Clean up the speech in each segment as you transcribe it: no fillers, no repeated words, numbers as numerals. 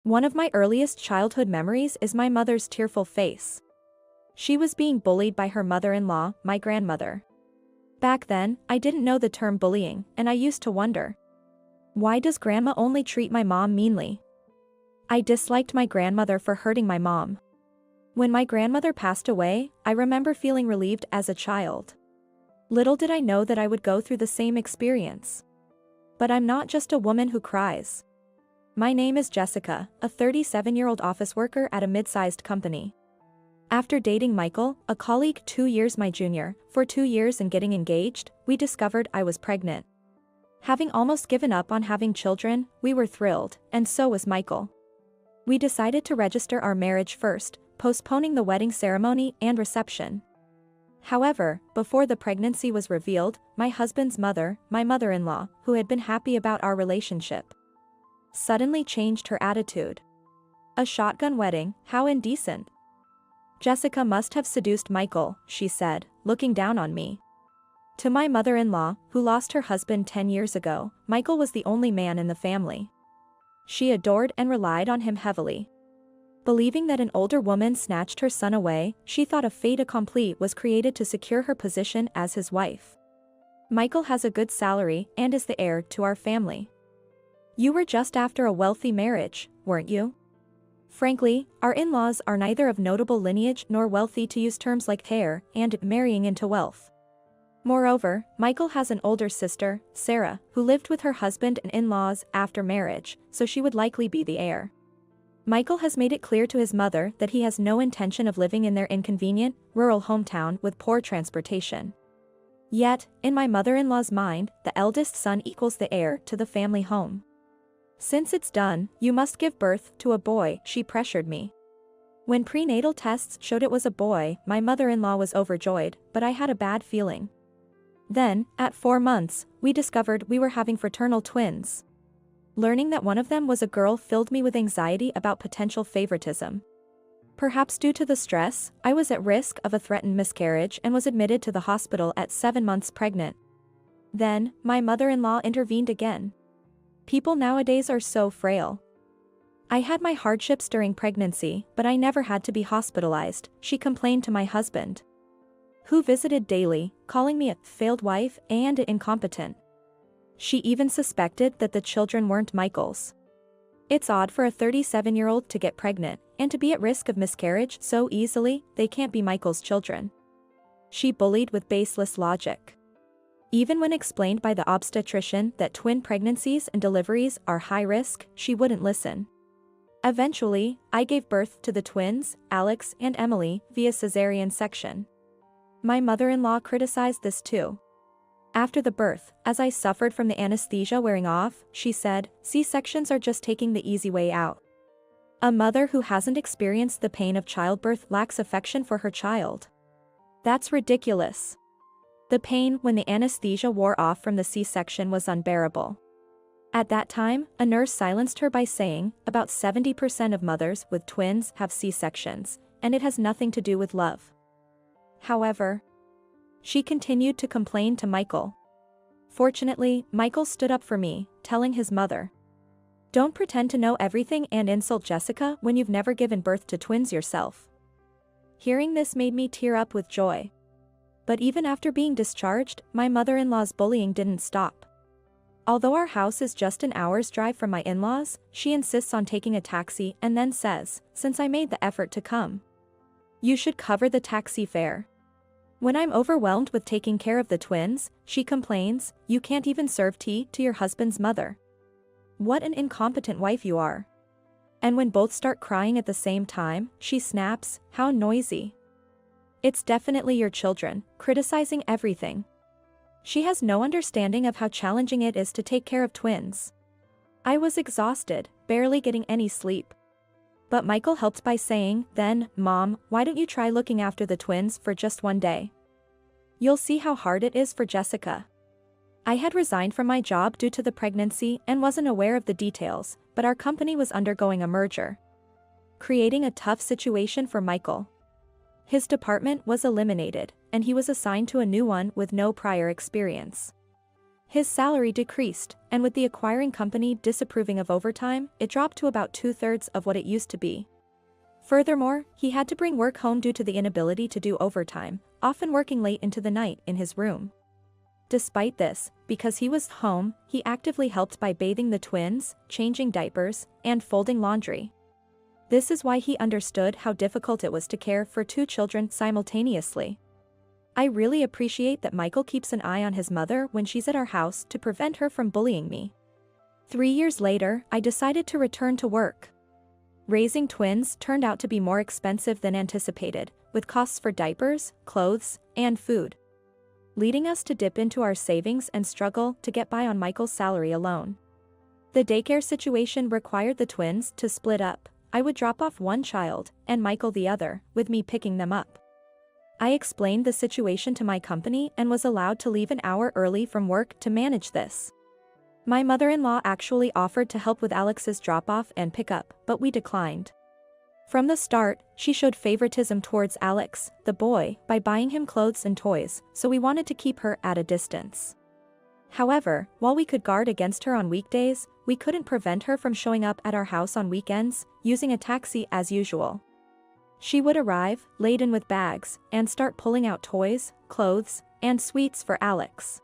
One of my earliest childhood memories is my mother's tearful face. She was being bullied by her mother-in-law, my grandmother. Back then, I didn't know the term bullying, and I used to wonder, why does grandma only treat my mom meanly? I disliked my grandmother for hurting my mom. When my grandmother passed away, I remember feeling relieved as a child. Little did I know that I would go through the same experience. But I'm not just a woman who cries. My name is Jessica, a 37-year-old office worker at a mid-sized company. After dating Michael, a colleague 2 years my junior, for 2 years and getting engaged, we discovered I was pregnant. Having almost given up on having children, we were thrilled, and so was Michael. We decided to register our marriage first, postponing the wedding ceremony and reception. However, before the pregnancy was revealed, my husband's mother, my mother-in-law, who had been happy about our relationship, suddenly changed her attitude. A shotgun wedding, how indecent. Jessica must have seduced Michael, she said, looking down on me. To my mother-in-law, who lost her husband 10 years ago, Michael was the only man in the family. She adored and relied on him heavily. Believing that an older woman snatched her son away, she thought a fait accompli was created to secure her position as his wife. Michael has a good salary and is the heir to our family. You were just after a wealthy marriage, weren't you? Frankly, our in-laws are neither of notable lineage nor wealthy, to use terms like heir and marrying into wealth. Moreover, Michael has an older sister, Sarah, who lived with her husband and in-laws after marriage, so she would likely be the heir. Michael has made it clear to his mother that he has no intention of living in their inconvenient, rural hometown with poor transportation. Yet, in my mother-in-law's mind, the eldest son equals the heir to the family home. Since it's done, you must give birth to a boy, she pressured me. When prenatal tests showed it was a boy, my mother-in-law was overjoyed, but I had a bad feeling. Then, at 4 months, we discovered we were having fraternal twins. Learning that one of them was a girl filled me with anxiety about potential favoritism. Perhaps due to the stress, I was at risk of a threatened miscarriage and was admitted to the hospital at 7 months pregnant. Then, my mother-in-law intervened again. People nowadays are so frail. I had my hardships during pregnancy, but I never had to be hospitalized, she complained to my husband, who visited daily, calling me a failed wife and incompetent. She even suspected that the children weren't Michael's. It's odd for a 37-year-old to get pregnant and to be at risk of miscarriage so easily. They can't be Michael's children. She bullied with baseless logic. Even when explained by the obstetrician that twin pregnancies and deliveries are high risk, she wouldn't listen. Eventually, I gave birth to the twins, Alex and Emily, via cesarean section. My mother-in-law criticized this too. After the birth, as I suffered from the anesthesia wearing off, she said, C-sections are just taking the easy way out. A mother who hasn't experienced the pain of childbirth lacks affection for her child. That's ridiculous. The pain when the anesthesia wore off from the C-section was unbearable. At that time, a nurse silenced her by saying, about 70% of mothers with twins have C-sections, and it has nothing to do with love. However, she continued to complain to Michael. Fortunately, Michael stood up for me, telling his mother, don't pretend to know everything and insult Jessica when you've never given birth to twins yourself. Hearing this made me tear up with joy. But even after being discharged, my mother-in-law's bullying didn't stop. Although our house is just an hour's drive from my in-laws, she insists on taking a taxi and then says, since I made the effort to come, you should cover the taxi fare. When I'm overwhelmed with taking care of the twins, she complains, you can't even serve tea to your husband's mother. What an incompetent wife you are. And when both start crying at the same time, she snaps, how noisy. It's definitely your children, criticizing everything. She has no understanding of how challenging it is to take care of twins. I was exhausted, barely getting any sleep. But Michael helped by saying, then, Mom, why don't you try looking after the twins for just one day? You'll see how hard it is for Jessica. I had resigned from my job due to the pregnancy and wasn't aware of the details, but our company was undergoing a merger, creating a tough situation for Michael. His department was eliminated, and he was assigned to a new one with no prior experience. His salary decreased, and with the acquiring company disapproving of overtime, it dropped to about 2/3 of what it used to be. Furthermore, he had to bring work home due to the inability to do overtime, often working late into the night in his room. Despite this, because he was home, he actively helped by bathing the twins, changing diapers, and folding laundry. This is why he understood how difficult it was to care for two children simultaneously. I really appreciate that Michael keeps an eye on his mother when she's at our house to prevent her from bullying me. 3 years later, I decided to return to work. Raising twins turned out to be more expensive than anticipated, with costs for diapers, clothes, and food, leading us to dip into our savings and struggle to get by on Michael's salary alone. The daycare situation required the twins to split up. I would drop off one child, and Michael the other, with me picking them up. I explained the situation to my company and was allowed to leave an hour early from work to manage this. My mother-in-law actually offered to help with Alex's drop-off and pickup, but we declined. From the start, she showed favoritism towards Alex, the boy, by buying him clothes and toys, so we wanted to keep her at a distance. However, while we could guard against her on weekdays, we couldn't prevent her from showing up at our house on weekends, using a taxi as usual. She would arrive, laden with bags, and start pulling out toys, clothes, and sweets for Alex.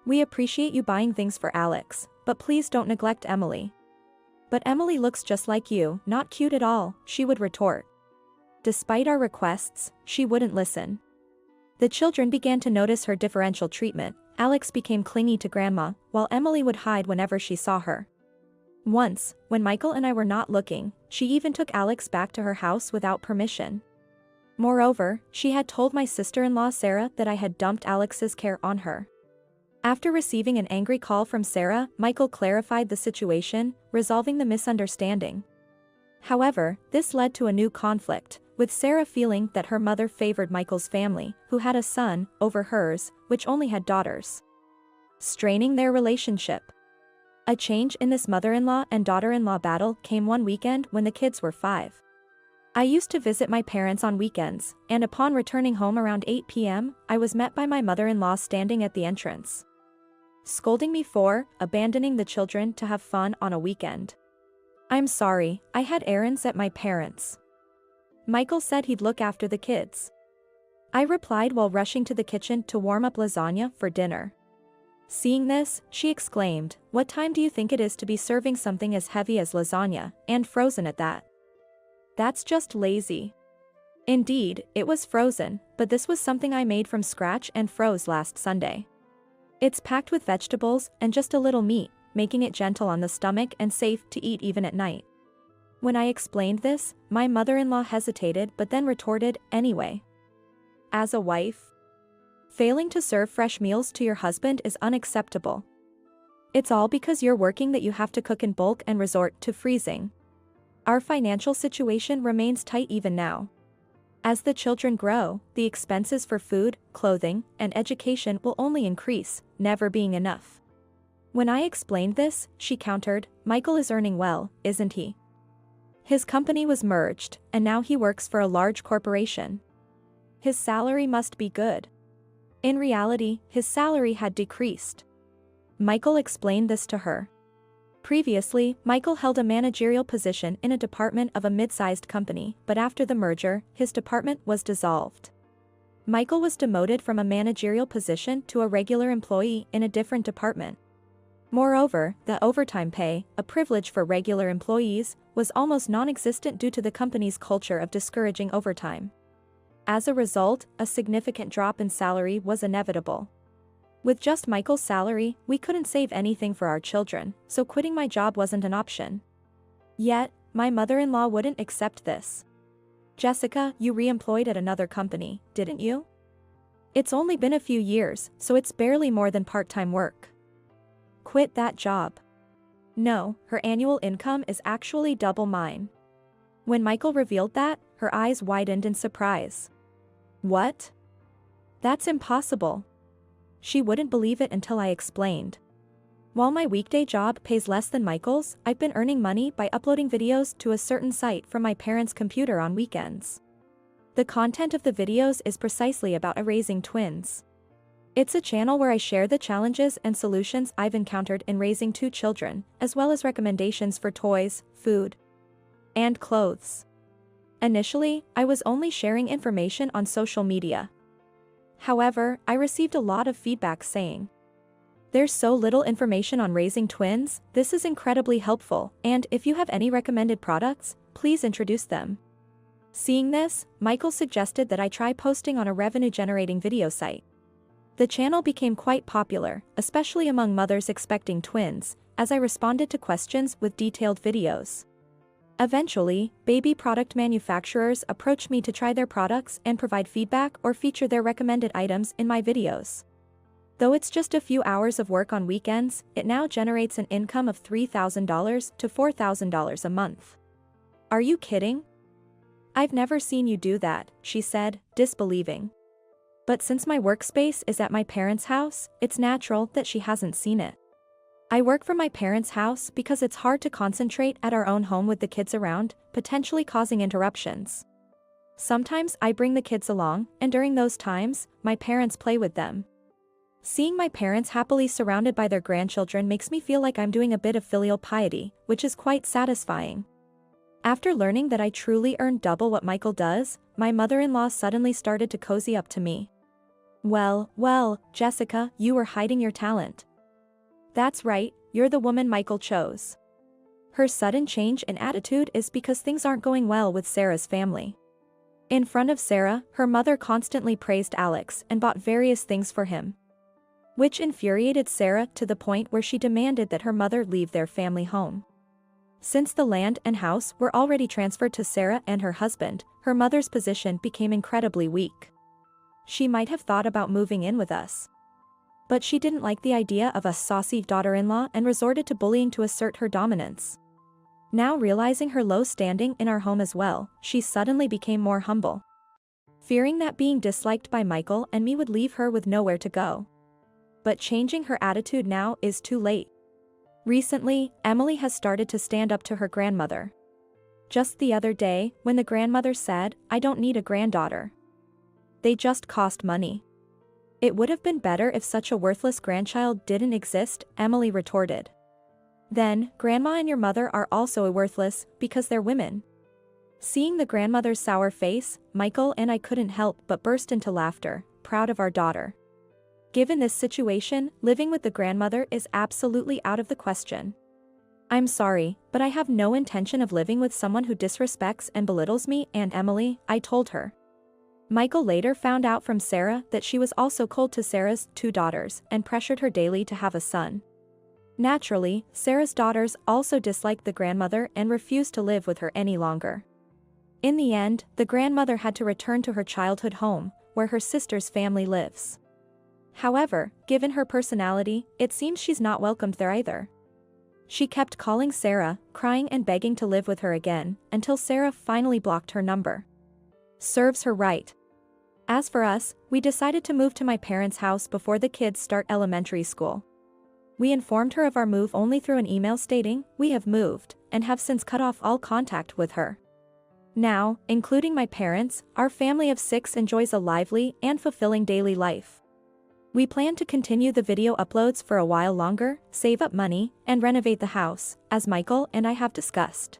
"We appreciate you buying things for Alex, but please don't neglect Emily." "But Emily looks just like you, not cute at all," she would retort. Despite our requests, she wouldn't listen. The children began to notice her differential treatment. Alex became clingy to grandma, while Emily would hide whenever she saw her. Once, when Michael and I were not looking, she even took Alex back to her house without permission. Moreover, she had told my sister-in-law Sarah that I had dumped Alex's care on her. After receiving an angry call from Sarah, Michael clarified the situation, resolving the misunderstanding. However, this led to a new conflict, with Sarah feeling that her mother favored Michael's family, who had a son, over hers, which only had daughters, straining their relationship. A change in this mother-in-law and daughter-in-law battle came one weekend when the kids were 5. I used to visit my parents on weekends, and upon returning home around 8 p.m., I was met by my mother-in-law standing at the entrance, scolding me for abandoning the children to have fun on a weekend. "I'm sorry, I had errands at my parents'. Michael said he'd look after the kids." I replied while rushing to the kitchen to warm up lasagna for dinner. Seeing this, she exclaimed, "What time do you think it is to be serving something as heavy as lasagna, and frozen at that? That's just lazy." Indeed, it was frozen, but this was something I made from scratch and froze last Sunday. It's packed with vegetables and just a little meat, making it gentle on the stomach and safe to eat even at night. When I explained this, my mother-in-law hesitated but then retorted, "Anyway, as a wife, failing to serve fresh meals to your husband is unacceptable. It's all because you're working that you have to cook in bulk and resort to freezing. Our financial situation remains tight even now. As the children grow, the expenses for food, clothing, and education will only increase, never being enough." When I explained this, she countered, "Michael is earning well, isn't he? His company was merged, and now he works for a large corporation. His salary must be good." In reality, his salary had decreased. Michael explained this to her. Previously, Michael held a managerial position in a department of a mid-sized company, but after the merger, his department was dissolved. Michael was demoted from a managerial position to a regular employee in a different department. Moreover, the overtime pay, a privilege for regular employees, was almost non-existent due to the company's culture of discouraging overtime. As a result, a significant drop in salary was inevitable. With just Michael's salary, we couldn't save anything for our children, so quitting my job wasn't an option. Yet, my mother-in-law wouldn't accept this. "Jessica, you re-employed at another company, didn't you? It's only been a few years, so it's barely more than part-time work. Quit that job." No, her annual income is actually double mine. When Michael revealed that, her eyes widened in surprise. "What? That's impossible." She wouldn't believe it until I explained. "While my weekday job pays less than Michael's, I've been earning money by uploading videos to a certain site from my parents' computer on weekends. The content of the videos is precisely about raising twins. It's a channel where I share the challenges and solutions I've encountered in raising 2 children, as well as recommendations for toys, food, and clothes. Initially, I was only sharing information on social media. However, I received a lot of feedback saying, "There's so little information on raising twins, this is incredibly helpful, and if you have any recommended products, please introduce them." Seeing this, Michael suggested that I try posting on a revenue-generating video site. The channel became quite popular, especially among mothers expecting twins, as I responded to questions with detailed videos. Eventually, baby product manufacturers approached me to try their products and provide feedback or feature their recommended items in my videos. Though it's just a few hours of work on weekends, it now generates an income of $3,000 to $4,000 a month. "Are you kidding? I've never seen you do that," she said, disbelieving. But since my workspace is at my parents' house, it's natural that she hasn't seen it. I work from my parents' house because it's hard to concentrate at our own home with the kids around, potentially causing interruptions. Sometimes I bring the kids along, and during those times, my parents play with them. Seeing my parents happily surrounded by their grandchildren makes me feel like I'm doing a bit of filial piety, which is quite satisfying. After learning that I truly earn double what Michael does, my mother-in-law suddenly started to cozy up to me. Well, Jessica, you were hiding your talent. That's right, you're the woman Michael chose." Her sudden change in attitude is because things aren't going well with Sarah's family. In front of Sarah, her mother constantly praised Alex and bought various things for him, which infuriated Sarah to the point where she demanded that her mother leave their family home. Since the land and house were already transferred to Sarah and her husband, her mother's position became incredibly weak. She might have thought about moving in with us, but she didn't like the idea of a saucy daughter-in-law and resorted to bullying to assert her dominance. Now realizing her low standing in our home as well, she suddenly became more humble, fearing that being disliked by Michael and me would leave her with nowhere to go. But changing her attitude now is too late. Recently, Emily has started to stand up to her grandmother. Just the other day, when the grandmother said, "I don't need a granddaughter. They just cost money. It would have been better if such a worthless grandchild didn't exist," Emily retorted. "Then, grandma and your mother are also worthless, because they're women." Seeing the grandmother's sour face, Michael and I couldn't help but burst into laughter, proud of our daughter. Given this situation, living with the grandmother is absolutely out of the question. "I'm sorry, but I have no intention of living with someone who disrespects and belittles me and Emily," I told her. Michael later found out from Sarah that she was also cold to Sarah's 2 daughters and pressured her daily to have a son. Naturally, Sarah's daughters also disliked the grandmother and refused to live with her any longer. In the end, the grandmother had to return to her childhood home, where her sister's family lives. However, given her personality, it seems she's not welcomed there either. She kept calling Sarah, crying and begging to live with her again, until Sarah finally blocked her number. Serves her right. As for us, we decided to move to my parents' house before the kids start elementary school. We informed her of our move only through an email stating, "We have moved," and have since cut off all contact with her. Now, including my parents, our family of 6 enjoys a lively and fulfilling daily life. We plan to continue the video uploads for a while longer, save up money, and renovate the house, as Michael and I have discussed.